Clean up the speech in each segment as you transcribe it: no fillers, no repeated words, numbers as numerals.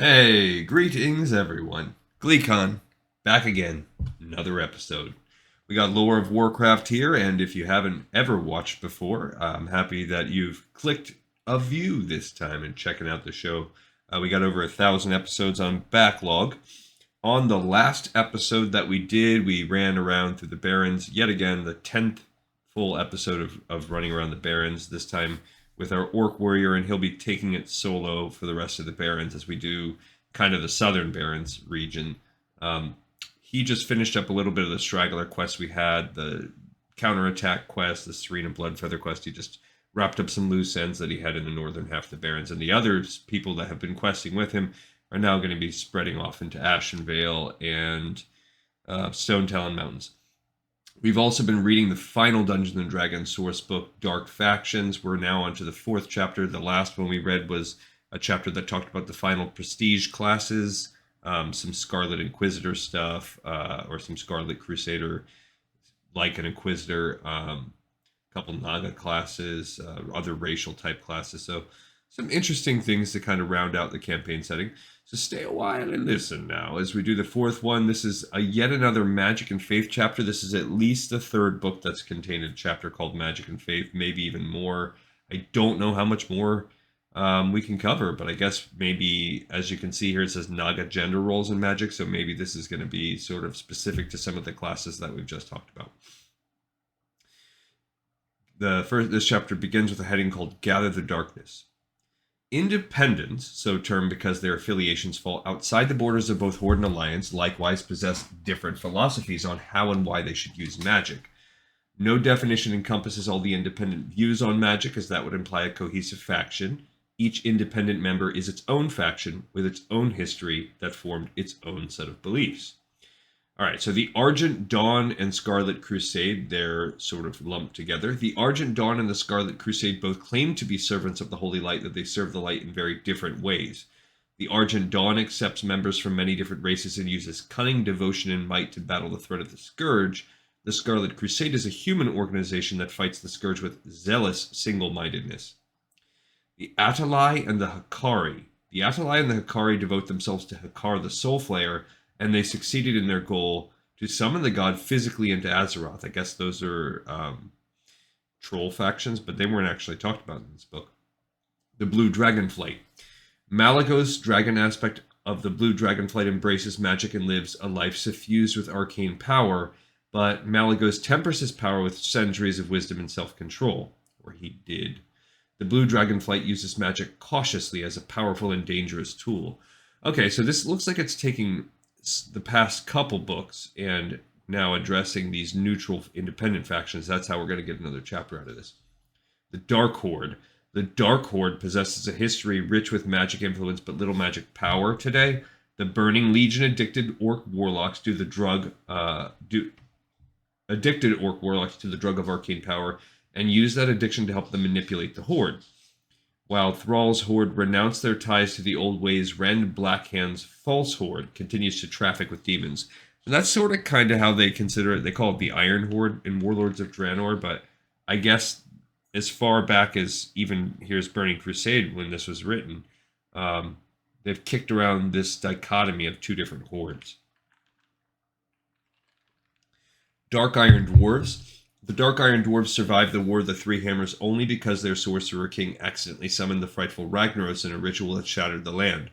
Hey, greetings everyone. GleeCon, back again. Another episode. We got Lore of Warcraft here, and if you haven't ever watched before, I'm happy that you've clicked a view this time and checking out the show. We got over 1,000 episodes on backlog. On the last episode that we did, we ran around through the Barrens. Yet again, the 10th full episode of running around the Barrens, this time with our Orc Warrior, and he'll be taking it solo for the rest of the Barrens as we do kind of the Southern Barrens region. He just finished up a little bit of the Straggler quest we had, the counterattack quest, the Serena Bloodfeather quest. He just wrapped up some loose ends that he had in the northern half of the Barrens, and the other people that have been questing with him are now going to be spreading off into Ashenvale and Stone Talon Mountains. We've also been reading the final Dungeons and Dragons source book, Dark Factions. We're now on to the fourth chapter. The last one we read was a chapter that talked about the final prestige classes, some Scarlet Inquisitor stuff, or some Scarlet Crusader, like an Inquisitor, a couple Naga classes, other racial type classes. So some interesting things to kind of round out the campaign setting. So stay a while and listen now as we do the fourth one. This is yet another Magic and Faith chapter. This is at least the third book that's contained a chapter called Magic and Faith, maybe even more. I don't know how much more we can cover, but I guess maybe, as you can see here, it says Naga gender roles in Magic, so maybe this is going to be sort of specific to some of the classes that we've just talked about. This chapter begins with a heading called Gather the Darkness. Independents, so termed because their affiliations fall outside the borders of both Horde and Alliance, likewise possess different philosophies on how and why they should use magic. No definition encompasses all the independent views on magic, as that would imply a cohesive faction. Each independent member is its own faction with its own history that formed its own set of beliefs. All right, so the Argent Dawn and Scarlet Crusade, they're sort of lumped together. The Argent Dawn and the Scarlet Crusade both claim to be servants of the Holy Light, that they serve the light in very different ways. The Argent Dawn accepts members from many different races and uses cunning, devotion, and might to battle the threat of the Scourge. The Scarlet Crusade is a human organization that fights the Scourge with zealous single-mindedness. The Atalai and the Hikari. The Atalai and the Hikari devote themselves to Hikar the Soul Flayer, and they succeeded in their goal to summon the god physically into Azeroth. I guess those are troll factions, but they weren't actually talked about in this book. The Blue Dragonflight. Malygos dragon aspect of the Blue Dragonflight embraces magic and lives a life suffused with arcane power, but Malygos tempers his power with centuries of wisdom and self-control, or he did. The Blue Dragonflight uses magic cautiously as a powerful and dangerous tool. Okay, so this looks like it's taking the past couple books and now addressing these neutral independent factions. That's how we're going to get another chapter out of this. The Dark Horde. The Dark Horde possesses a history rich with magic influence but little magic power today. The Burning Legion addicted orc warlocks to the drug addicted orc warlocks to the drug of arcane power and use that addiction to help them manipulate the Horde. While Thrall's Horde renounce their ties to the old ways, Rend Blackhand's false Horde continues to traffic with demons. So that's sort of kind of how they consider it. They call it the Iron Horde in Warlords of Draenor, but I guess as far back as even here's Burning Crusade when this was written, they've kicked around this dichotomy of two different hordes. Dark Iron Dwarves. The Dark Iron Dwarves survived the War of the Three Hammers only because their sorcerer king accidentally summoned the frightful Ragnaros in a ritual that shattered the land.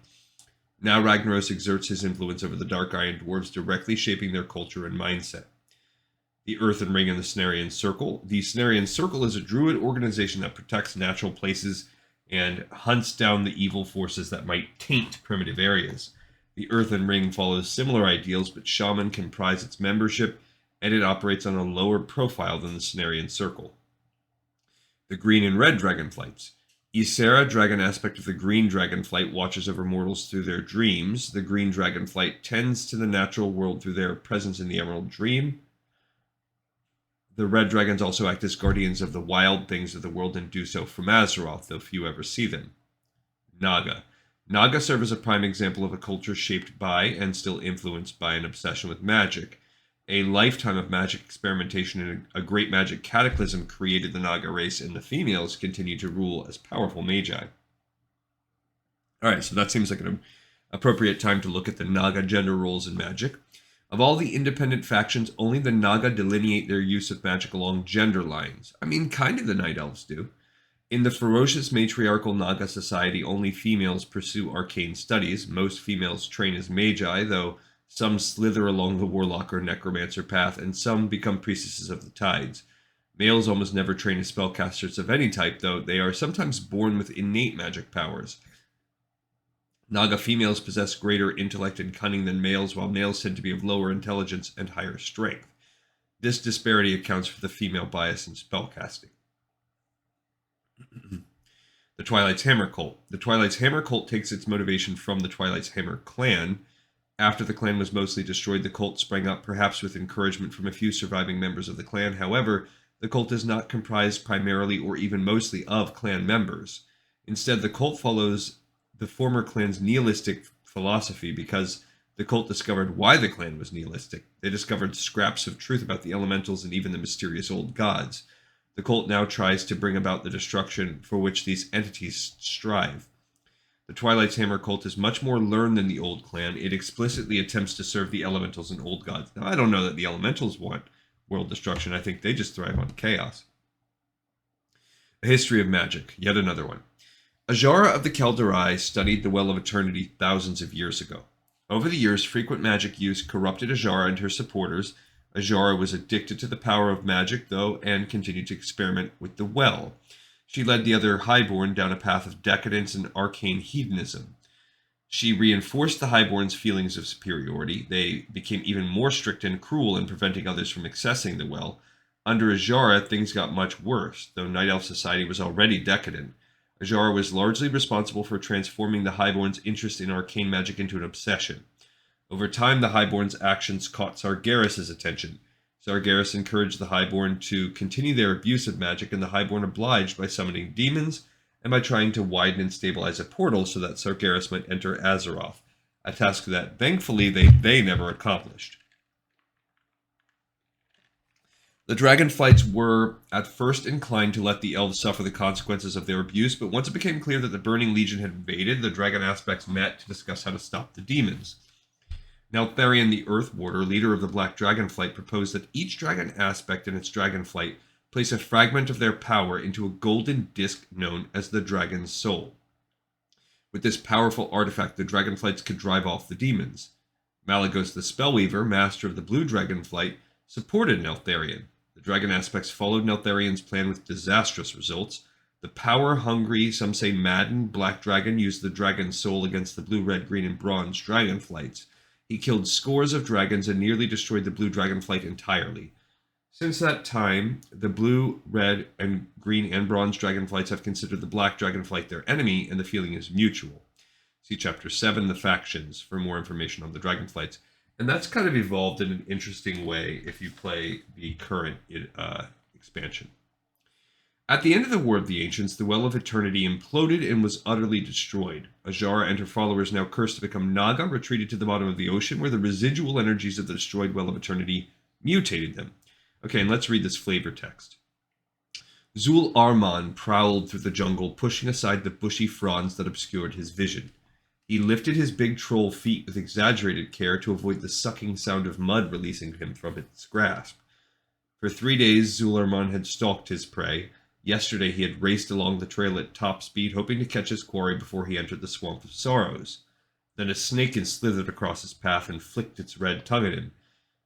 Now Ragnaros exerts his influence over the Dark Iron Dwarves, directly shaping their culture and mindset. The Earthen Ring and the Cenarian Circle. The Cenarian Circle is a druid organization that protects natural places and hunts down the evil forces that might taint primitive areas. The Earthen Ring follows similar ideals, but shaman comprise its membership, and it operates on a lower profile than the Cenarian Circle. The Green and Red Dragonflights. Ysera, dragon aspect of the Green Dragonflight, watches over mortals through their dreams. The Green Dragonflight tends to the natural world through their presence in the Emerald Dream. The Red Dragons also act as guardians of the wild things of the world and do so from Azeroth, though few ever see them. Naga. Naga serve as a prime example of a culture shaped by and still influenced by an obsession with magic. A lifetime of magic experimentation and a great magic cataclysm created the Naga race, and the females continue to rule as powerful magi. Alright, so that seems like a Appropriate time to look at the Naga gender roles in magic. Of all the independent factions, only the Naga delineate their use of magic along gender lines. I mean, kind of the Night Elves do. In the ferocious matriarchal Naga society, only females pursue arcane studies. Most females train as magi, though some slither along the warlock or necromancer path, and some become priestesses of the tides. Males almost never train as spellcasters of any type, though they are sometimes born with innate magic powers. Naga females possess greater intellect and cunning than males, while males tend to be of lower intelligence and higher strength. This disparity accounts for the female bias in spellcasting. The Twilight's Hammer Cult. The Twilight's Hammer Cult takes its motivation from the Twilight's Hammer clan. After the clan was mostly destroyed, the cult sprang up, perhaps with encouragement from a few surviving members of the clan. However, the cult is not comprised primarily or even mostly of clan members. Instead, the cult follows the former clan's nihilistic philosophy because the cult discovered why the clan was nihilistic. They discovered scraps of truth about the elementals and even the mysterious old gods. The cult now tries to bring about the destruction for which these entities strive. The Twilight's Hammer cult is much more learned than the old clan. It explicitly attempts to serve the elementals and old gods. Now, I don't know that the elementals want world destruction. I think they just thrive on chaos. A History of Magic, yet another one. Ajara of the Keldarai studied the Well of Eternity thousands of years ago. Over the years, frequent magic use corrupted Ajara and her supporters. Ajara was addicted to the power of magic, though, and continued to experiment with the well. She led the other Highborn down a path of decadence and arcane hedonism. She reinforced the Highborn's feelings of superiority. They became even more strict and cruel in preventing others from accessing the well. Under Ajara, things got much worse, though Night Elf society was already decadent. Ajara was largely responsible for transforming the Highborn's interest in arcane magic into an obsession. Over time, the Highborn's actions caught Sargeras' attention. Sargeras encouraged the Highborn to continue their abuse of magic, and the Highborn obliged by summoning demons and by trying to widen and stabilize a portal so that Sargeras might enter Azeroth, a task that, thankfully, they never accomplished. The Dragonflights were at first inclined to let the elves suffer the consequences of their abuse, but once it became clear that the Burning Legion had invaded, the Dragon Aspects met to discuss how to stop the demons. Neltharion the Earth Warder, leader of the Black Dragonflight, proposed that each Dragon Aspect in its Dragonflight place a fragment of their power into a golden disc known as the Dragon's Soul. With this powerful artifact, the Dragonflights could drive off the demons. Malagos the Spellweaver, master of the Blue Dragonflight, supported Neltharion. The Dragon Aspects followed Neltharion's plan with disastrous results. The power-hungry, some say maddened, Black Dragon used the Dragon's Soul against the Blue, Red, Green, and Bronze Dragonflights. He killed scores of dragons and nearly destroyed the Blue Dragonflight entirely. Since that time, the Blue, Red, and Green, and Bronze Dragonflights have considered the Black Dragonflight their enemy, and the feeling is mutual. See Chapter 7, The Factions, for more information on the Dragonflights. And that's kind of evolved in an interesting way if you play the current expansion. At the end of the War of the Ancients, the Well of Eternity imploded and was utterly destroyed. Ajara and her followers, now cursed to become Naga, retreated to the bottom of the ocean, where the residual energies of the destroyed Well of Eternity mutated them. Okay, and let's read this flavor text. Zul Arman prowled through the jungle, pushing aside the bushy fronds that obscured his vision. He lifted his big troll feet with exaggerated care to avoid the sucking sound of mud releasing him from its grasp. For 3 days, Zularman had stalked his prey. Yesterday he had raced along the trail at top speed, hoping to catch his quarry before he entered the Swamp of Sorrows. Then a snake had slithered across his path and flicked its red tongue at him.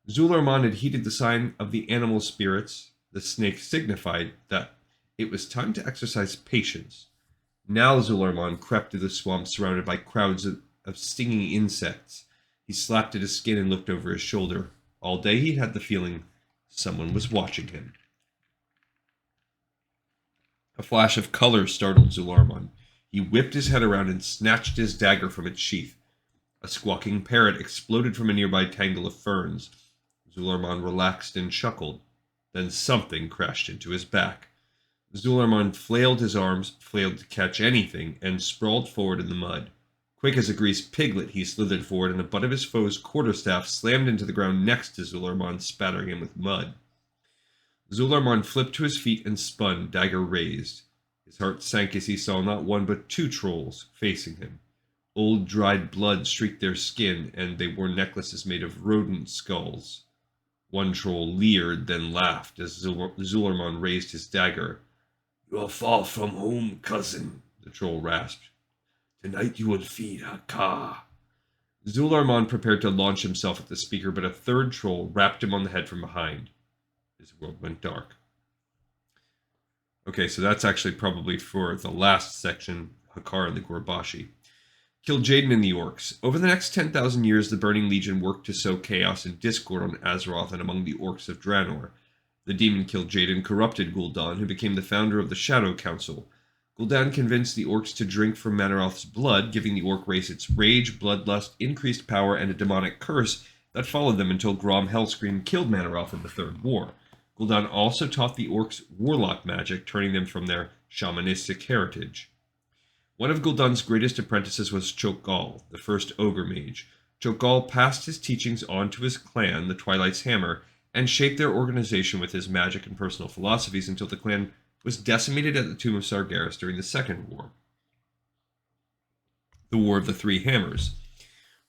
Zularman had heeded the sign of the animal spirits. The snake signified that it was time to exercise patience. Now Zularman crept through the swamp surrounded by crowds of stinging insects. He slapped at his skin and looked over his shoulder. All day he had the feeling someone was watching him. A flash of color startled Zularman. He whipped his head around and snatched his dagger from its sheath. A squawking parrot exploded from a nearby tangle of ferns. Zularman relaxed and chuckled. Then something crashed into his back. Zularman flailed his arms, flailed to catch anything, and sprawled forward in the mud. Quick as a greased piglet, he slithered forward, and the butt of his foe's quarterstaff slammed into the ground next to Zularman, spattering him with mud. Zularman flipped to his feet and spun, dagger raised. His heart sank as he saw not one but two trolls facing him. Old dried blood streaked their skin, and they wore necklaces made of rodent skulls. One troll leered, then laughed as Zulerman raised his dagger. "You are far from home, cousin," the troll rasped. "Tonight you will feed Hakar." Zularman prepared to launch himself at the speaker, but a third troll rapped him on the head from behind. His world went dark. Okay, so that's actually probably for the last section, Hakar and the Gorbashi. Kil'jaeden and the Orcs. Over the next 10,000 years, the Burning Legion worked to sow chaos and discord on Azeroth and among the Orcs of Draenor. The demon Kil'jaeden corrupted Gul'dan, who became the founder of the Shadow Council. Gul'dan convinced the Orcs to drink from Manaroth's blood, giving the Orc race its rage, bloodlust, increased power, and a demonic curse that followed them until Grom Hellscream killed Manaroth in the Third War. Gul'dan also taught the Orcs warlock magic, turning them from their shamanistic heritage. One of Gul'dan's greatest apprentices was Chok'Gal, the first ogre mage. Chok'Gal passed his teachings on to his clan, the Twilight's Hammer, and shaped their organization with his magic and personal philosophies until the clan was decimated at the Tomb of Sargeras during the Second War. The War of the Three Hammers.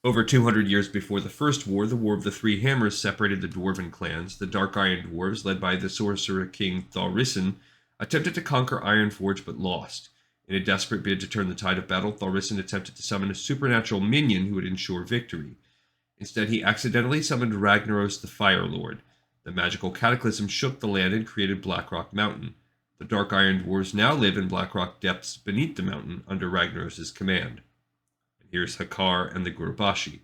Over 200 years before the First War, the War of the Three Hammers separated the dwarven clans. The Dark Iron Dwarves, led by the sorcerer king Thaurissan, attempted to conquer Ironforge but lost. In a desperate bid to turn the tide of battle, Thaurissan attempted to summon a supernatural minion who would ensure victory. Instead, he accidentally summoned Ragnaros the Fire Lord. The magical cataclysm shook the land and created Blackrock Mountain. The Dark Iron Dwarves now live in Blackrock depths beneath the mountain under Ragnaros' command. And here's Hakar and the Gorbashi.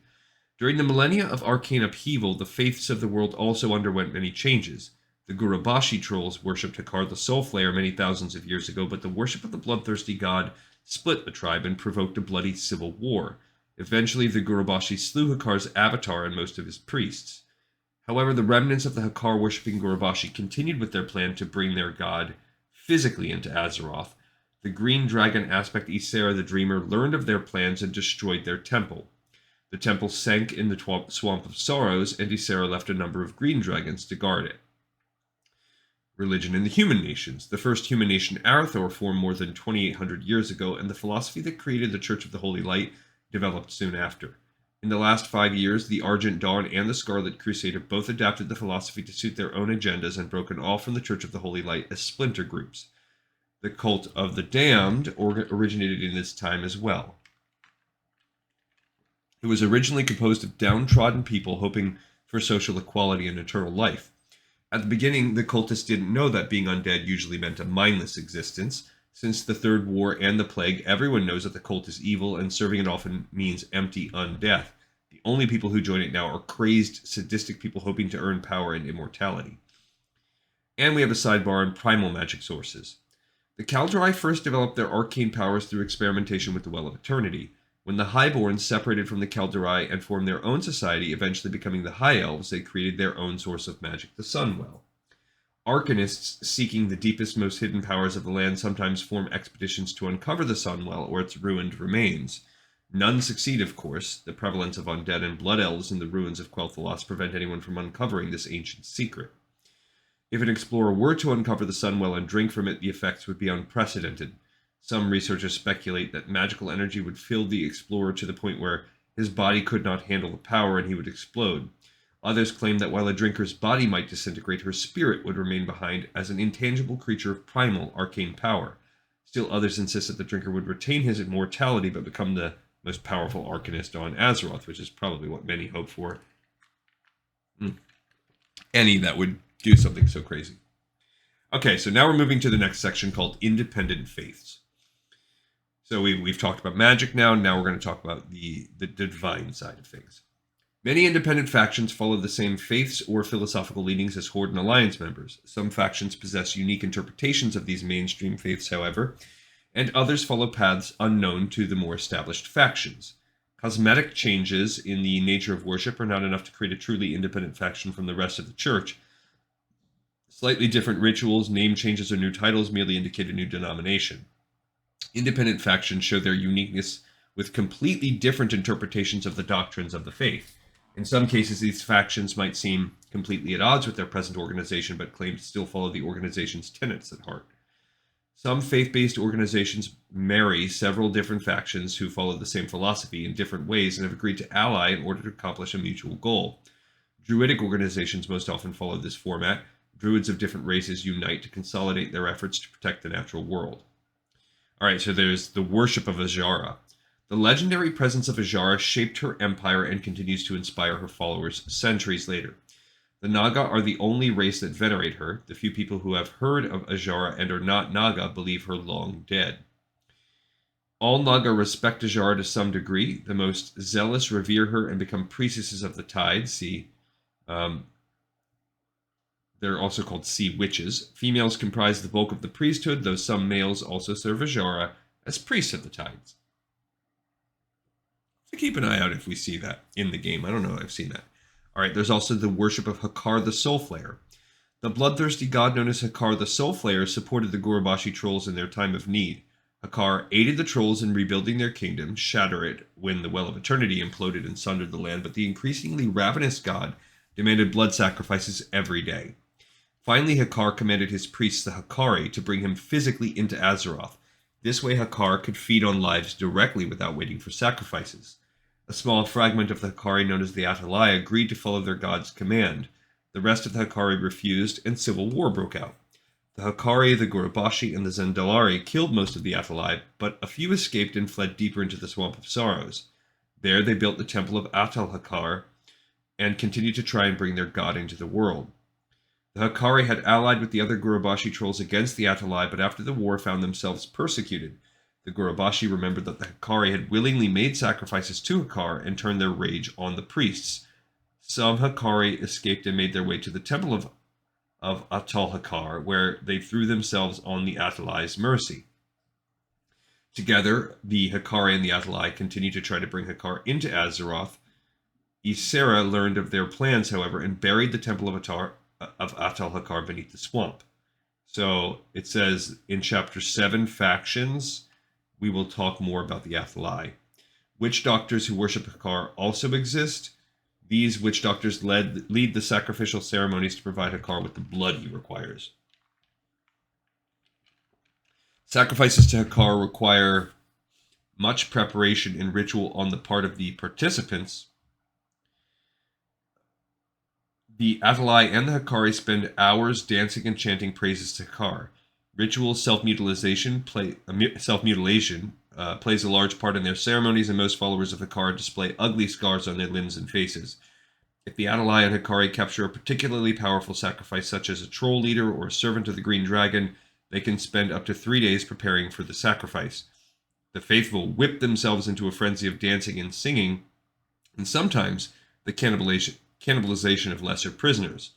During the millennia of arcane upheaval, the faiths of the world also underwent many changes. The Gurabashi trolls worshipped Hakar the Soulflayer many thousands of years ago, but the worship of the bloodthirsty god split the tribe and provoked a bloody civil war. Eventually, the Gurabashi slew Hakar's avatar and most of his priests. However, the remnants of the Hakar-worshipping Gurabashi continued with their plan to bring their god physically into Azeroth. The green dragon aspect Ysera the Dreamer learned of their plans and destroyed their temple. The temple sank in the Swamp of Sorrows, and Ysera left a number of green dragons to guard it. Religion in the human nations. The first human nation, Arathor, formed more than 2,800 years ago, and the philosophy that created the Church of the Holy Light developed soon after. In the last 5 years, the Argent Dawn and the Scarlet Crusade have both adapted the philosophy to suit their own agendas and broken off from the Church of the Holy Light as splinter groups. The Cult of the Damned originated in this time as well. It was originally composed of downtrodden people hoping for social equality and eternal life. At the beginning, the cultists didn't know that being undead usually meant a mindless existence. Since the Third War and the Plague, everyone knows that the cult is evil, and serving it often means empty undeath. The only people who join it now are crazed, sadistic people hoping to earn power and immortality. And we have a sidebar on primal magic sources. The Kaldrai first developed their arcane powers through experimentation with the Well of Eternity. When the Highborn separated from the Kaldrai and formed their own society, eventually becoming the High Elves, they created their own source of magic, the Sunwell. Arcanists seeking the deepest, most hidden powers of the land sometimes form expeditions to uncover the Sunwell or its ruined remains. None succeed, of course. The prevalence of undead and blood elves in the ruins of Quel'Thalas prevent anyone from uncovering this ancient secret. If an explorer were to uncover the Sunwell and drink from it, the effects would be unprecedented. Some researchers speculate that magical energy would fill the explorer to the point where his body could not handle the power and he would explode. Others claim that while a drinker's body might disintegrate, her spirit would remain behind as an intangible creature of primal arcane power. Still others insist that the drinker would retain his immortality but become the most powerful arcanist on Azeroth, which is probably what many hope for. Any that would do something so crazy. Okay, so now we're moving to the next section called Independent Faiths. So we've talked about magic now we're going to talk about the divine side of things. Many independent factions follow the same faiths or philosophical leanings as Horde and Alliance members. Some factions possess unique interpretations of these mainstream faiths, however, and others follow paths unknown to the more established factions. Cosmetic changes in the nature of worship are not enough to create a truly independent faction from the rest of the church. Slightly different rituals, name changes, or new titles merely indicate a new denomination. Independent factions show their uniqueness with completely different interpretations of the doctrines of the faith. In some cases, these factions might seem completely at odds with their present organization, but claim to still follow the organization's tenets at heart. Some faith-based organizations marry several different factions who follow the same philosophy in different ways and have agreed to ally in order to accomplish a mutual goal. Druidic organizations most often follow this format. Druids of different races unite to consolidate their efforts to protect the natural world. All right, so there's the worship of Azara. The legendary presence of Azara shaped her empire and continues to inspire her followers centuries later. The Naga are the only race that venerate her. The few people who have heard of Azara and are not Naga believe her long dead. All Naga respect Azara to some degree. The most zealous revere her and become priestesses of the tide. See, they're also called sea witches. Females comprise the bulk of the priesthood, though some males also serve Azara as priests of the tides. So keep an eye out if we see that in the game. I don't know if I've seen that. All right, there's also the worship of Hakar the Soulflayer. The bloodthirsty god known as Hakar the Soulflayer supported the Gurubashi trolls in their time of need. Hakar aided the trolls in rebuilding their kingdom, shatter it when the Well of Eternity imploded and sundered the land, but the increasingly ravenous god demanded blood sacrifices every day. Finally, Hakar commanded his priests, the Hakari, to bring him physically into Azeroth. This way, Hakar could feed on lives directly without waiting for sacrifices. A small fragment of the Hakari known as the Atalai agreed to follow their god's command. The rest of the Hakari refused, and civil war broke out. The Hakari, the Gurubashi, and the Zendalari killed most of the Atalai, but a few escaped and fled deeper into the Swamp of Sorrows. There they built the Temple of Atal Hakar and continued to try and bring their god into the world. The Hakari had allied with the other Gurubashi trolls against the Atalai, but after the war found themselves persecuted. The Gurubashi remembered that the Hakari had willingly made sacrifices to Hakar and turned their rage on the priests. Some Hakari escaped and made their way to the temple of Atal Hakar, where they threw themselves on the Atalai's mercy. Together, the Hakari and the Atalai continued to try to bring Hakar into Azeroth. Ysera learned of their plans, however, and buried the temple of Atal Hakar beneath the swamp. So it says in Chapter 7, Factions, we will talk more about the Atalai. Witch doctors who worship Hakar also exist. These witch doctors lead the sacrificial ceremonies to provide Hakar with the blood he requires. Sacrifices to Hakar require much preparation and ritual on the part of the participants. The Atalai and the Hakari spend hours dancing and chanting praises to Hakar. Ritual self-mutilation plays a large part in their ceremonies, and most followers of Hakar display ugly scars on their limbs and faces. If the Atalai and Hakari capture a particularly powerful sacrifice, such as a troll leader or a servant of the Green Dragon, they can spend up to 3 days preparing for the sacrifice. The faithful whip themselves into a frenzy of dancing and singing, and sometimes the cannibalization of lesser prisoners.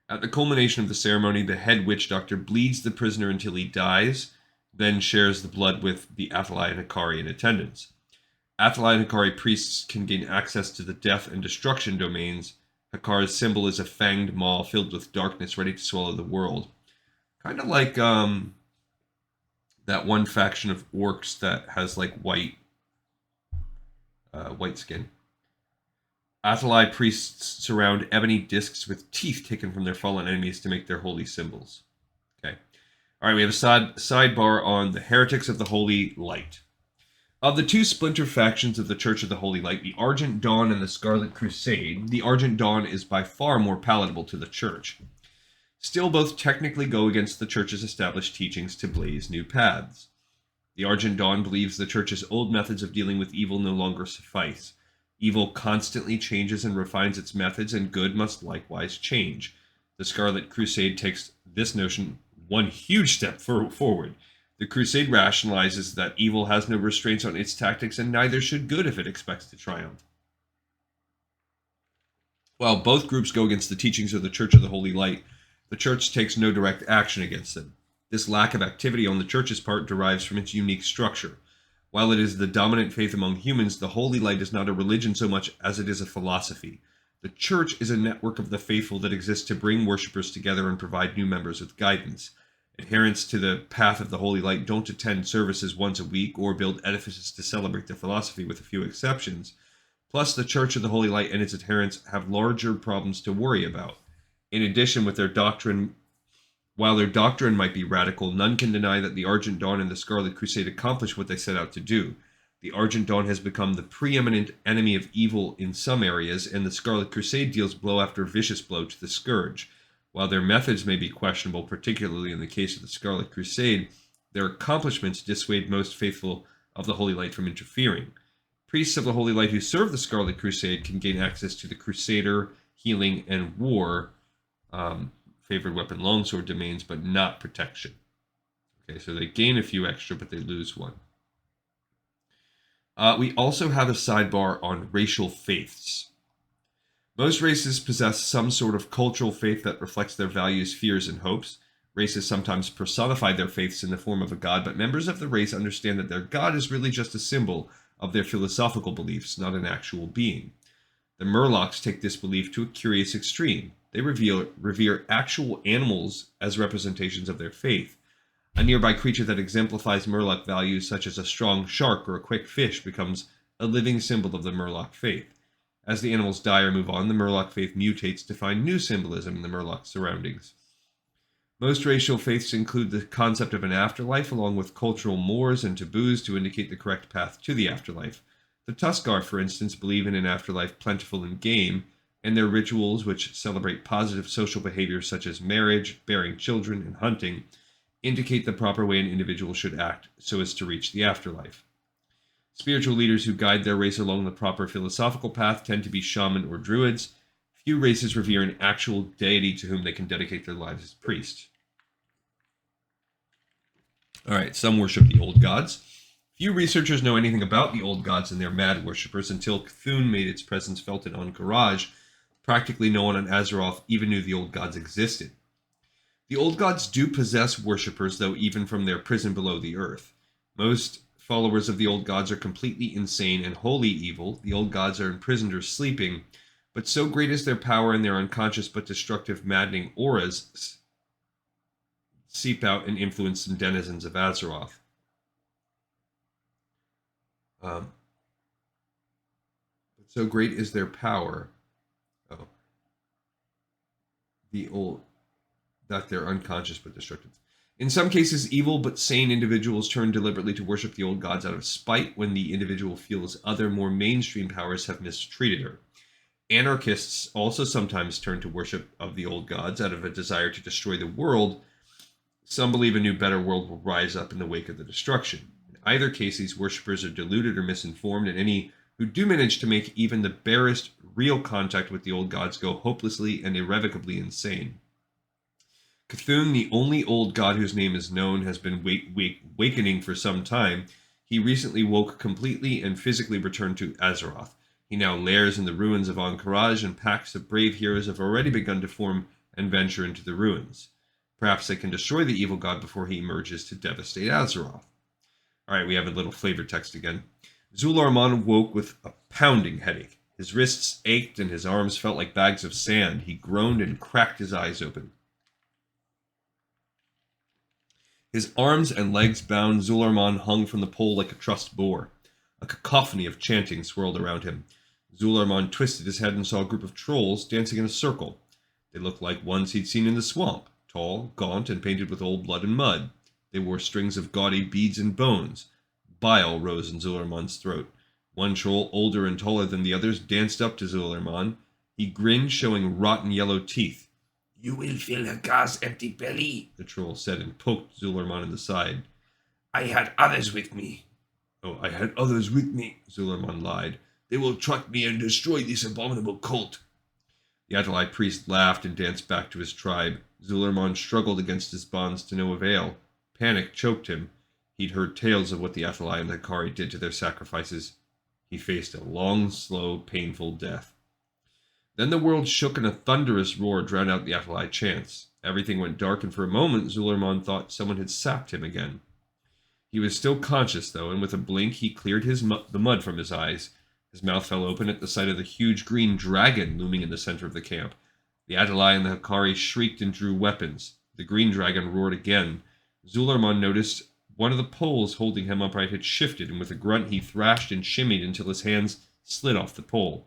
At the culmination of the ceremony, the head witch doctor bleeds the prisoner until he dies, then shares the blood with the Atalai and Hakari in attendance. Atalai and Hakari priests can gain access to the death and destruction domains. Hakar's symbol is a fanged maw filled with darkness ready to swallow the world. Kind of like that one faction of orcs that has like white skin. Atalai priests surround ebony discs with teeth taken from their fallen enemies to make their holy symbols. Okay. All right, we have a sidebar on the Heretics of the Holy Light. Of the two splinter factions of the Church of the Holy Light, the Argent Dawn and the Scarlet Crusade, the Argent Dawn is by far more palatable to the Church. Still, both technically go against the Church's established teachings to blaze new paths. The Argent Dawn believes the Church's old methods of dealing with evil no longer suffice. Evil constantly changes and refines its methods, and good must likewise change. The Scarlet Crusade takes this notion one huge step forward. The Crusade rationalizes that evil has no restraints on its tactics, and neither should good if it expects to triumph. While both groups go against the teachings of the Church of the Holy Light, the Church takes no direct action against them. This lack of activity on the Church's part derives from its unique structure. While it is the dominant faith among humans, the Holy Light is not a religion so much as it is a philosophy. The Church is a network of the faithful that exists to bring worshippers together and provide new members with guidance. Adherents to the path of the Holy Light don't attend services once a week or build edifices to celebrate their philosophy, with a few exceptions. Plus, the Church of the Holy Light and its adherents have larger problems to worry about. In addition, with their doctrine While their doctrine might be radical, none can deny that the Argent Dawn and the Scarlet Crusade accomplished what they set out to do. The Argent Dawn has become the preeminent enemy of evil in some areas, and the Scarlet Crusade deals blow after vicious blow to the Scourge. While their methods may be questionable, particularly in the case of the Scarlet Crusade, their accomplishments dissuade most faithful of the Holy Light from interfering. Priests of the Holy Light who serve the Scarlet Crusade can gain access to the Crusader, Healing, and War favored weapon longsword domains, but not protection. Okay, so they gain a few extra, but they lose one. We also have a sidebar on racial faiths. Most races possess some sort of cultural faith that reflects their values, fears, and hopes. Races sometimes personify their faiths in the form of a god, but members of the race understand that their god is really just a symbol of their philosophical beliefs, not an actual being. The Murlocs take this belief to a curious extreme. They revere actual animals as representations of their faith. A nearby creature that exemplifies Murloc values, such as a strong shark or a quick fish, becomes a living symbol of the Murloc faith. As the animals die or move on, the Murloc faith mutates to find new symbolism in the Murloc surroundings. Most racial faiths include the concept of an afterlife, along with cultural mores and taboos to indicate the correct path to the afterlife. The Tuskarr, for instance, believe in an afterlife plentiful in game, and their rituals, which celebrate positive social behaviors such as marriage, bearing children, and hunting, indicate the proper way an individual should act so as to reach the afterlife. Spiritual leaders who guide their race along the proper philosophical path tend to be shaman or druids. Few races revere an actual deity to whom they can dedicate their lives as priests. Alright, some worship the old gods. Few researchers know anything about the old gods and their mad worshippers until Cthulhu made its presence felt in Ahn'Qiraj. Practically no one on Azeroth even knew the old gods existed. The old gods do possess worshippers, though, even from their prison below the earth. Most followers of the old gods are completely insane and wholly evil. The old gods are imprisoned or sleeping, but so great is their power and their unconscious but destructive, maddening auras seep out and influence some denizens of Azeroth. But so great is their power. That they're unconscious but destructive. In some cases, evil but sane individuals turn deliberately to worship the old gods out of spite when the individual feels other, more mainstream powers have mistreated her. Anarchists also sometimes turn to worship of the old gods out of a desire to destroy the world. Some believe a new, better world will rise up in the wake of the destruction. In either case, these worshippers are deluded or misinformed, and any who do manage to make even the barest real contact with the old gods go hopelessly and irrevocably insane. Cthulhu, the only old god whose name is known, has been wakening for some time. He recently woke completely and physically returned to Azeroth. He now lairs in the ruins of Ahn'Qiraj, and packs of brave heroes have already begun to form and venture into the ruins. Perhaps they can destroy the evil god before he emerges to devastate Azeroth. Alright, we have a little flavor text again. Zul'Arman woke with a pounding headache. His wrists ached and his arms felt like bags of sand. He groaned and cracked his eyes open. His arms and legs bound, Zul'Arman hung from the pole like a trussed boar. A cacophony of chanting swirled around him. Zul'Arman twisted his head and saw a group of trolls dancing in a circle. They looked like ones he'd seen in the swamp, tall, gaunt, and painted with old blood and mud. They wore strings of gaudy beads and bones. Bile rose in Zul'Arman's throat. One troll, older and taller than the others, danced up to Zul'Arman. He grinned, showing rotten yellow teeth. "You will fill a god's empty belly," the troll said, and poked Zul'Arman in the side. "I had others with me." "Oh, I had others with me," Zul'Arman lied. "They will track me and destroy this abominable cult." The Attalai priest laughed and danced back to his tribe. Zul'Arman struggled against his bonds to no avail. Panic choked him. He'd heard tales of what the Attalai and the Hekari did to their sacrifices. He faced a long, slow, painful death. Then the world shook and a thunderous roar drowned out the Attalai chants. Everything went dark, and for a moment Zul'Arman thought someone had sapped him again. He was still conscious, though, and with a blink he cleared the mud from his eyes. His mouth fell open at the sight of the huge green dragon looming in the center of the camp. The Attalai and the Hekari shrieked and drew weapons. The green dragon roared again. Zul'Arman noticed one of the poles holding him upright had shifted, and with a grunt he thrashed and shimmied until his hands slid off the pole.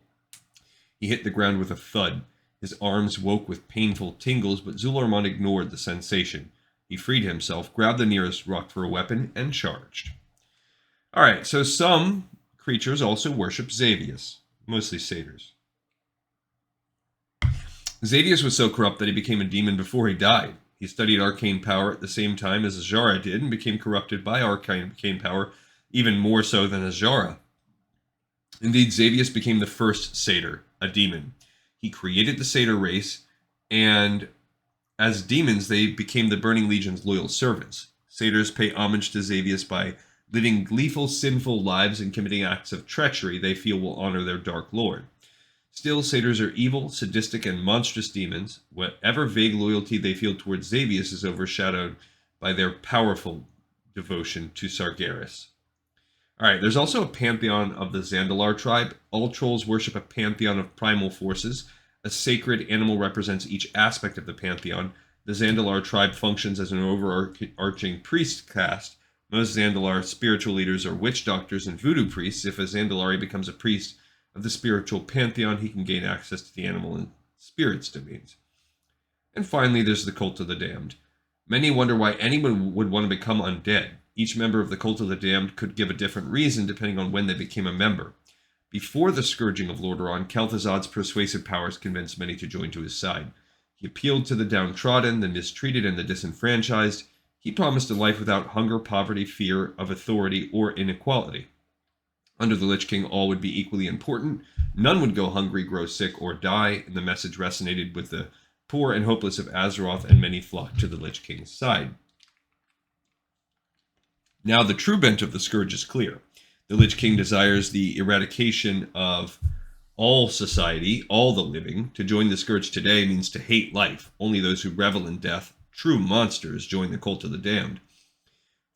He hit the ground with a thud. His arms woke with painful tingles, but Zularmon ignored the sensation. He freed himself, grabbed the nearest rock for a weapon, and charged. Alright, so some creatures also worship Xavius, mostly satyrs. Xavius was so corrupt that he became a demon before he died. He studied arcane power at the same time as Azara did and became corrupted by arcane power even more so than Azara. Indeed, Xavius became the first satyr, a demon. He created the satyr race, and as demons, they became the Burning Legion's loyal servants. Satyrs pay homage to Xavius by living gleeful, sinful lives and committing acts of treachery they feel will honor their dark lord. Still, satyrs are evil, sadistic, and monstrous demons. Whatever vague loyalty they feel towards Xavius is overshadowed by their powerful devotion to Sargeras. Alright, there's also a pantheon of the Zandalar tribe. All trolls worship a pantheon of primal forces. A sacred animal represents each aspect of the pantheon. The Zandalar tribe functions as an overarching priest caste. Most Zandalar spiritual leaders are witch doctors and voodoo priests. If a Zandalari becomes a priest of the spiritual pantheon, he can gain access to the animal and spirits domains. And finally, there's the Cult of the Damned. Many wonder why anyone would want to become undead. Each member of the Cult of the Damned could give a different reason depending on when they became a member. Before the scourging of Lordaeron, Kel'Thuzad's persuasive powers convinced many to join to his side. He appealed to the downtrodden, the mistreated, and the disenfranchised. He promised a life without hunger, poverty, fear of authority, or inequality. Under the Lich King, all would be equally important. None would go hungry, grow sick, or die, and the message resonated with the poor and hopeless of Azeroth, and many flocked to the Lich King's side. Now, the true bent of the Scourge is clear. The Lich King desires the eradication of all society, all the living. To join the Scourge today means to hate life. Only those who revel in death, true monsters, join the Cult of the Damned.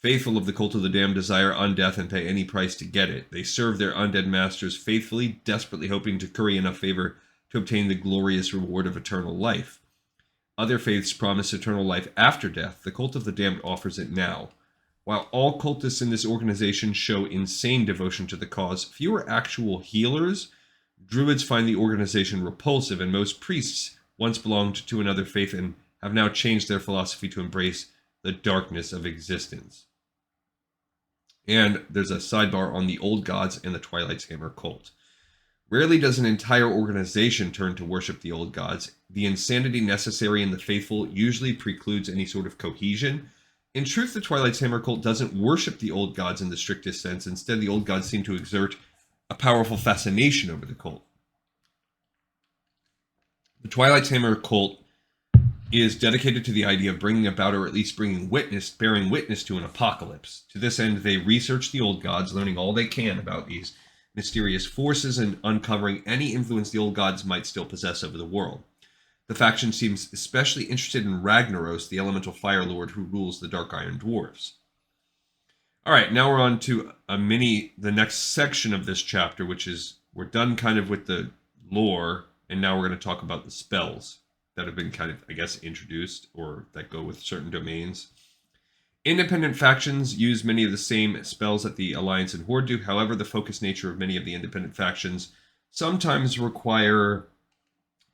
Faithful of the Cult of the Damned desire undeath and pay any price to get it. They serve their undead masters faithfully, desperately hoping to curry enough favor to obtain the glorious reward of eternal life. Other faiths promise eternal life after death. The Cult of the Damned offers it now. While all cultists in this organization show insane devotion to the cause, fewer actual healers. Druids find the organization repulsive, and most priests once belonged to another faith and have now changed their philosophy to embrace the darkness of existence. And there's a sidebar on the Old Gods and the Twilight's Hammer cult. Rarely does an entire organization turn to worship the Old Gods. The insanity necessary in the faithful usually precludes any sort of cohesion. In truth, the Twilight's Hammer cult doesn't worship the Old Gods in the strictest sense. Instead, the Old Gods seem to exert a powerful fascination over the cult. The Twilight's Hammer cult is dedicated to the idea of bringing about, or at least bearing witness to an apocalypse. To this end, they research the Old Gods, learning all they can about these mysterious forces and uncovering any influence the Old Gods might still possess over the world. The faction seems especially interested in Ragnaros, the elemental fire lord who rules the Dark Iron Dwarves. Alright, now we're on to the next section of this chapter, which is, we're done kind of with the lore, and now we're going to talk about the spells that have been kind of, I guess, introduced, or that go with certain domains. Independent factions use many of the same spells that the Alliance and Horde do. However, the focused nature of many of the independent factions sometimes require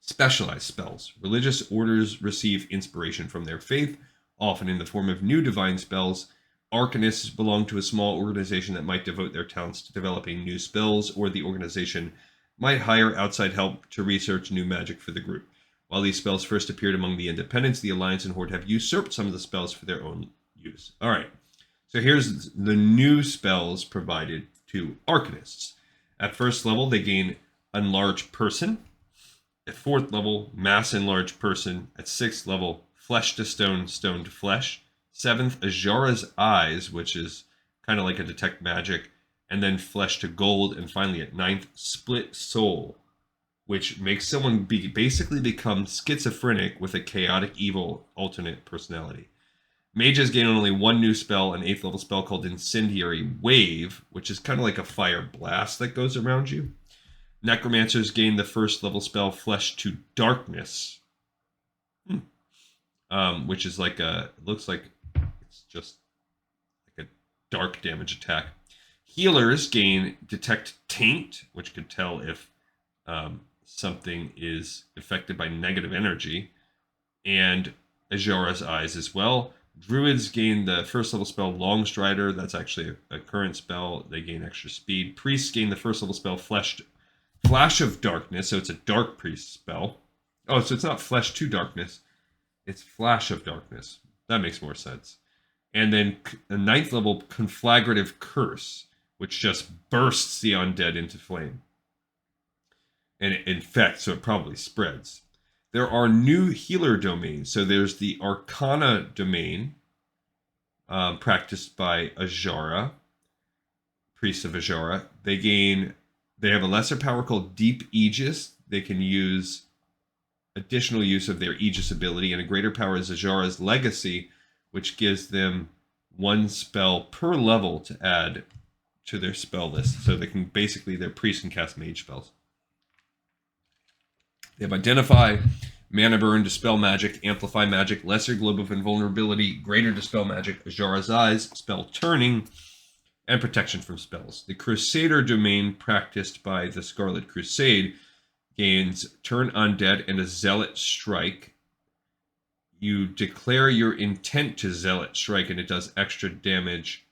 specialized spells. Religious orders receive inspiration from their faith, often in the form of new divine spells. Arcanists belong to a small organization that might devote their talents to developing new spells, or the organization might hire outside help to research new magic for the group. While these spells first appeared among the independents, the Alliance and Horde have usurped some of the spells for their own use. Alright, so here's the new spells provided to Arcanists. At first level, they gain Enlarge Person. At 4th level, Mass Enlarge Person. At 6th level, Flesh to Stone, Stone to Flesh. 7th, Azara's Eyes, which is kind of like a Detect Magic. And then Flesh to Gold. And finally, at 9th, Split Soul, which makes someone basically become schizophrenic with a chaotic, evil, alternate personality. Mages gain only one new spell, an 8th level spell called Incendiary Wave, which is kind of like a fire blast that goes around you. Necromancers gain the 1st level spell Flesh to Darkness, which is like it looks like it's just like a dark damage attack. Healers gain Detect Taint, which could tell if something is affected by negative energy, and Azara's Eyes as well. Druids gain the first level spell Long Strider. That's actually a current spell. They gain extra speed. Priests gain the first level spell Flash of Darkness. So it's a Dark Priest spell. Oh, so it's not Flesh to Darkness. It's Flash of Darkness. That makes more sense. And then a 9th level Conflagrative Curse, which just bursts the undead into flame. And it infects, so it probably spreads. There are new healer domains. So there's the Arcana domain, practiced by Azara, priests of Azara. They have a lesser power called Deep Aegis. They can use additional use of their Aegis ability, and a greater power is Azara's Legacy, which gives them 1 spell per level to add to their spell list. So they can basically, their priests can cast mage spells. They have Identify, Mana Burn, Dispel Magic, Amplify Magic, Lesser Globe of Invulnerability, Greater Dispel Magic, Azara's Eyes, Spell Turning, and Protection from Spells. The Crusader domain practiced by the Scarlet Crusade gains Turn Undead and a Zealot Strike. You declare your intent to Zealot Strike, and it does extra damage.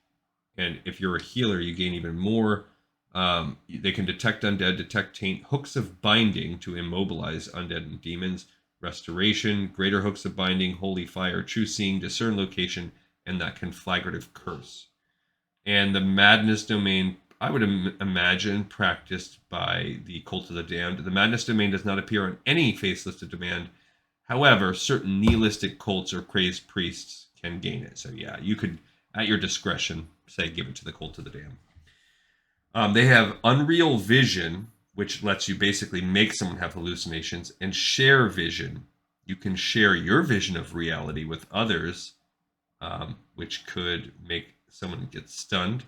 And if you're a healer, you gain even more. They can detect undead, detect taint, hooks of binding to immobilize undead and demons, restoration, greater hooks of binding, holy fire, true seeing, discern location, and that conflagrative curse. And the madness domain, I would imagine, practiced by the Cult of the Damned. The madness domain does not appear on any face listed demand. However, certain nihilistic cults or crazed priests can gain it. So yeah, you could, at your discretion, say give it to the Cult of the Damned. They have Unreal Vision, which lets you basically make someone have hallucinations, and Share Vision. You can share your vision of reality with others, which could make someone get stunned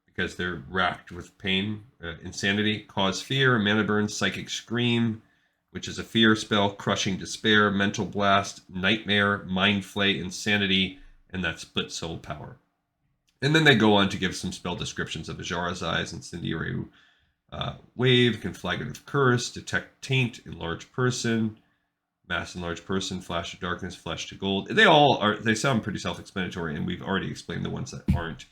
because they're racked with pain, insanity, cause fear, mana burn, psychic scream, which is a fear spell, crushing despair, mental blast, nightmare, mind flay, insanity, and that split soul power. And then they go on to give some spell descriptions of Azara's Eyes, Incendiary Wave, Conflagrative Curse, Detect Taint, Enlarge Person, Mass Enlarge Person, Flash of Darkness, Flesh to Gold. They sound pretty self-explanatory, and we've already explained the ones that aren't.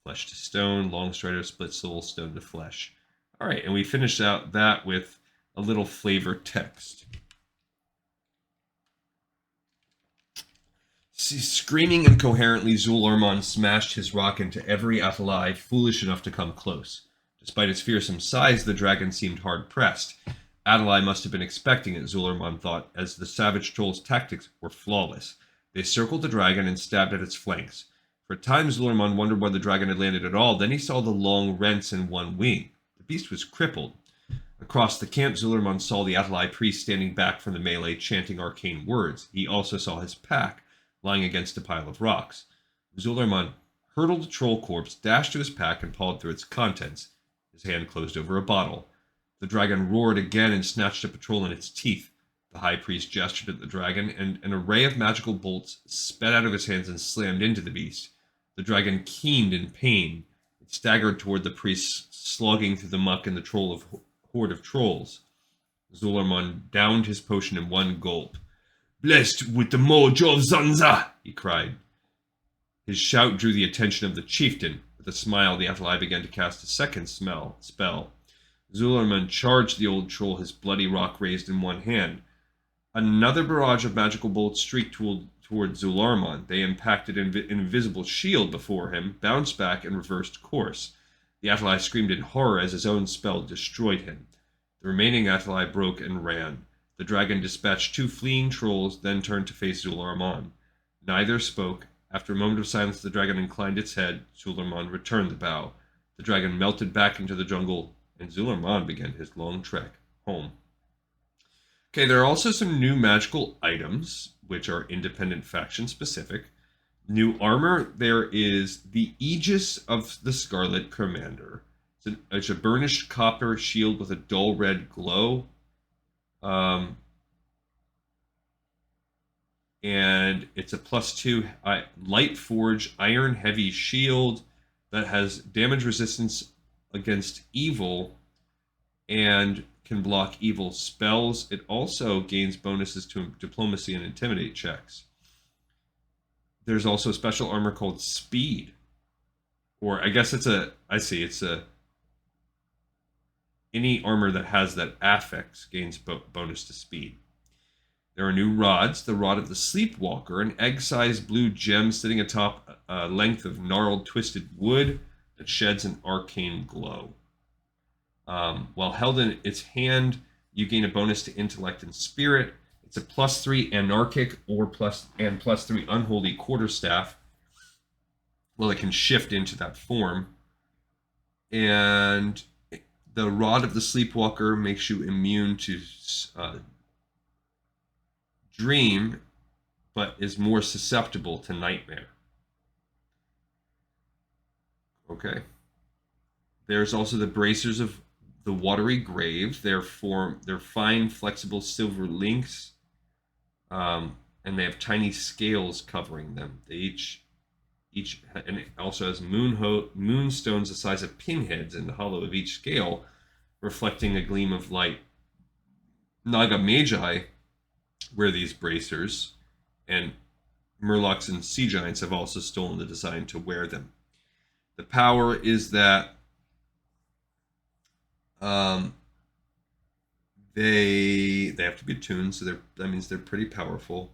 Flesh to Stone, Long Strider, Split Soul, Stone to Flesh. All right, and we finished out that with a little flavor text. Screaming incoherently, Zul'Orman smashed his rock into every Athalai foolish enough to come close. Despite its fearsome size, the dragon seemed hard-pressed. Athalai must have been expecting it, Zul'Orman thought, as the savage troll's tactics were flawless. They circled the dragon and stabbed at its flanks. For a time, Zul'Orman wondered why the dragon had landed at all. Then he saw the long rents in one wing. The beast was crippled. Across the camp, Zul'Orman saw the Athalai priest standing back from the melee, chanting arcane words. He also saw his pack, lying against a pile of rocks. Zul'Orman hurtled the troll corpse, dashed to his pack, and pawed through its contents. His hand closed over a bottle. The dragon roared again and snatched up a troll in its teeth. The high priest gestured at the dragon, and an array of magical bolts sped out of his hands and slammed into the beast. The dragon keened in pain. It staggered toward the priest, slogging through the muck and the horde of trolls. Zul'Orman downed his potion in one gulp. "Blessed with the mojo of Zanza!" he cried. His shout drew the attention of the chieftain. With a smile, the Athalai began to cast a second spell. Zul'Orman charged the old troll, his bloody rock raised in one hand. Another barrage of magical bolts streaked toward Zul'Orman. They impacted an invisible shield before him, bounced back, and reversed course. The Athalai screamed in horror as his own spell destroyed him. The remaining Athalai broke and ran. The dragon dispatched 2 fleeing trolls, then turned to face Zul'Orman. Neither spoke. After a moment of silence, the dragon inclined its head. Zul'Orman returned the bow. The dragon melted back into the jungle, and Zul'Orman began his long trek home. Okay, there are also some new magical items, which are independent faction specific. New armor, there is the Aegis of the Scarlet Commander. It's a burnished copper shield with a dull red glow. And it's a +2 light forge iron heavy shield that has damage resistance against evil and can block evil spells. It also gains bonuses to diplomacy and intimidate checks. There's also a special armor called Speed. Or I guess it's any armor that has that affix gains bonus to speed. There are new rods. The Rod of the Sleepwalker, an egg-sized blue gem sitting atop a length of gnarled, twisted wood that sheds an arcane glow. While held in its hand, you gain a bonus to intellect and spirit. It's a +3 anarchic or +3 unholy quarterstaff. Well, it can shift into that form. And the Rod of the Sleepwalker makes you immune to dream, but is more susceptible to nightmare. Okay. There's also the Bracers of the Watery Grave. They're fine, flexible silver links, and they have tiny scales covering them. They each and it also has moonstones the size of pinheads in the hollow of each scale, reflecting a gleam of light. Naga Magi wear these bracers, and Murlocs and Sea Giants have also stolen the design to wear them. The power is that they have to be attuned, so that means they're pretty powerful.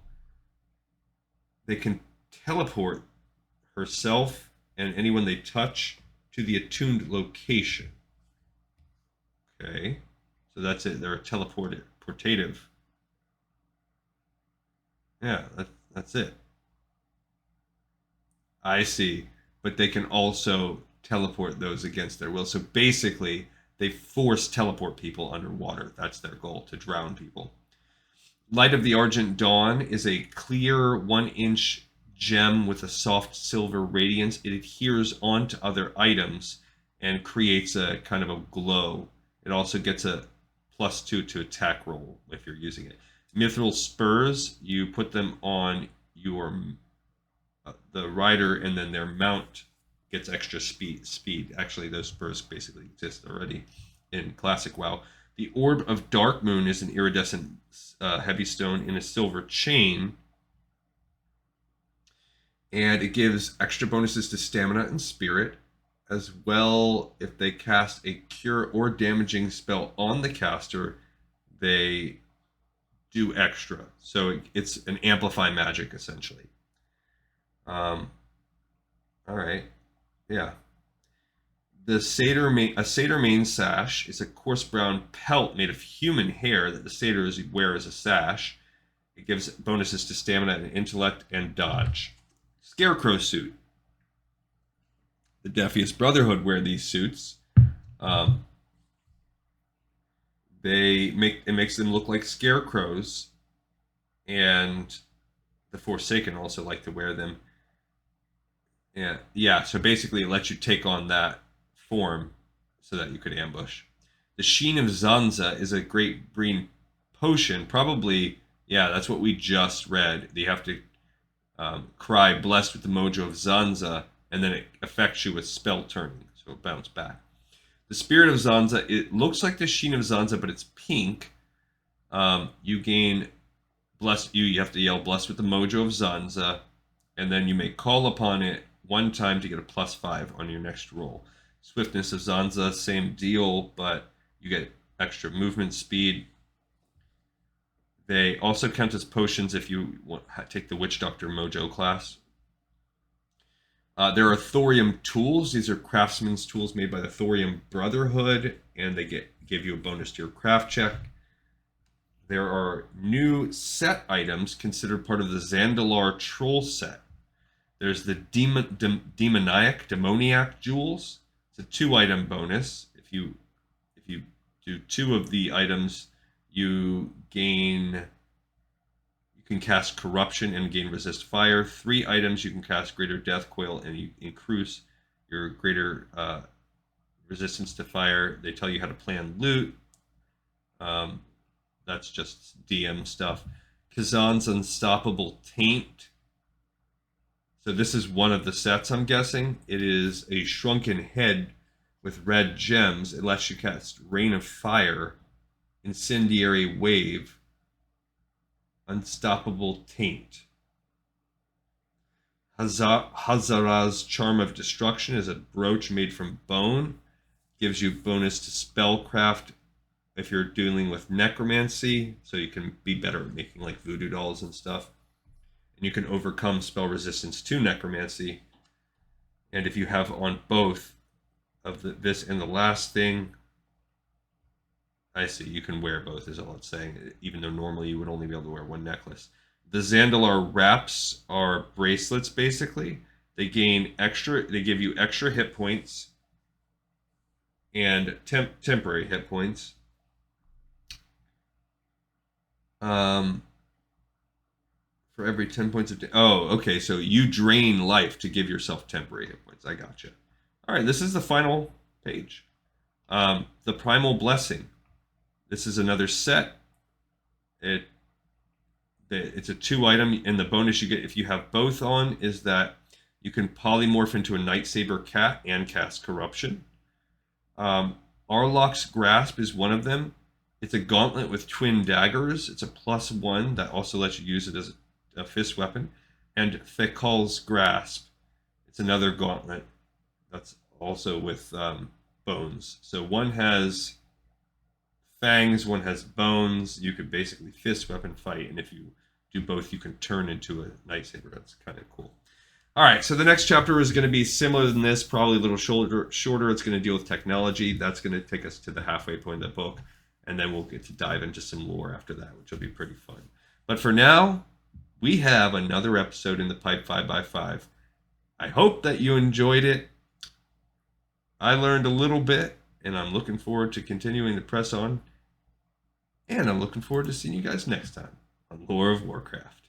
They can teleport herself and anyone they touch to the attuned location. Okay, so that's it. They're portative. Yeah, that's it. I see. But they can also teleport those against their will. So basically, they force teleport people underwater. That's their goal, to drown people. Light of the Argent Dawn is a clear 1-inch gem with a soft silver radiance. It adheres onto other items and creates a kind of a glow. It also gets a +2 to attack roll if you're using it. Mithril Spurs, you put them on the rider, and then their mount gets extra speed. Actually, those spurs basically exist already in Classic WoW. The Orb of Dark Moon is an iridescent heavy stone in a silver chain, and it gives extra bonuses to stamina and spirit, as well. If they cast a cure or damaging spell on the caster, they do extra. So it's an amplify magic, essentially. All right. Yeah. A satyr mane sash is a coarse brown pelt made of human hair that the satyrs wear as a sash. It gives bonuses to stamina and intellect and dodge. Scarecrow suit. The Defious Brotherhood wear these suits. It makes them look like scarecrows, and the Forsaken also like to wear them. Yeah. So basically, it lets you take on that form so that you could ambush. The Sheen of Zanza is a great green potion. Probably, yeah, that's what we just read. You have to cry blessed with the mojo of Zanza, and then it affects you with spell turning, so it bounces back. The Spirit of Zanza, it looks like the Sheen of Zanza, but it's pink. You gain blessed. You have to yell blessed with the mojo of Zanza, and then you may call upon it one time to get a +5 on your next roll. Swiftness of Zanza, same deal, but you get extra movement speed. They also count as potions if you take the Witch Doctor Mojo class. There are thorium tools. These are craftsman's tools made by the Thorium Brotherhood, and they give you a bonus to your craft check. There are new set items considered part of the Zandalar Troll set. There's the Demoniac Jewels. It's a 2-item bonus. If you do 2 of the items, you can cast Corruption and gain Resist Fire. 3 items, you can cast Greater Death Coil, and you increase your greater resistance to fire. They tell you how to plan loot. That's just DM stuff. Kazan's Unstoppable Taint. So this is one of the sets, I'm guessing. It is a shrunken head with red gems. It lets you cast Rain of Fire Incendiary Wave, Unstoppable Taint. Hazara's Charm of Destruction is a brooch made from bone. Gives you bonus to spellcraft if you're dealing with necromancy, so you can be better at making like voodoo dolls and stuff. And you can overcome spell resistance to necromancy. And if you have on both of this and the last thing, I see, you can wear both is all it's saying, even though normally you would only be able to wear one necklace. The Zandalar wraps are bracelets, basically. They give you extra hit points and temporary hit points. For every 10 points of... okay, so you drain life to give yourself temporary hit points. I gotcha. All right, this is the final page. The Primal Blessing. This is another set. It's a 2-item, and the bonus you get if you have both on is that you can polymorph into a Nightsaber cat and cast Corruption. Arlok's Grasp is one of them. It's a gauntlet with twin daggers. It's a +1 that also lets you use it as a fist weapon. And Fekal's Grasp. It's another gauntlet that's also with bones. So one has fangs, one has bones. You could basically fist weapon fight, and if you do both, you can turn into a Nightsaber. That's kind of cool. All right, so the next chapter is going to be similar than this, probably a little shorter. It's going to deal with technology. That's going to take us to the halfway point of the book, and then we'll get to dive into some lore after that, which will be pretty fun. But for now, we have another episode in the Pipe 5x5. I hope that you enjoyed it. I learned a little bit, and I'm looking forward to continuing to press on. And I'm looking forward to seeing you guys next time on Lore of Warcraft.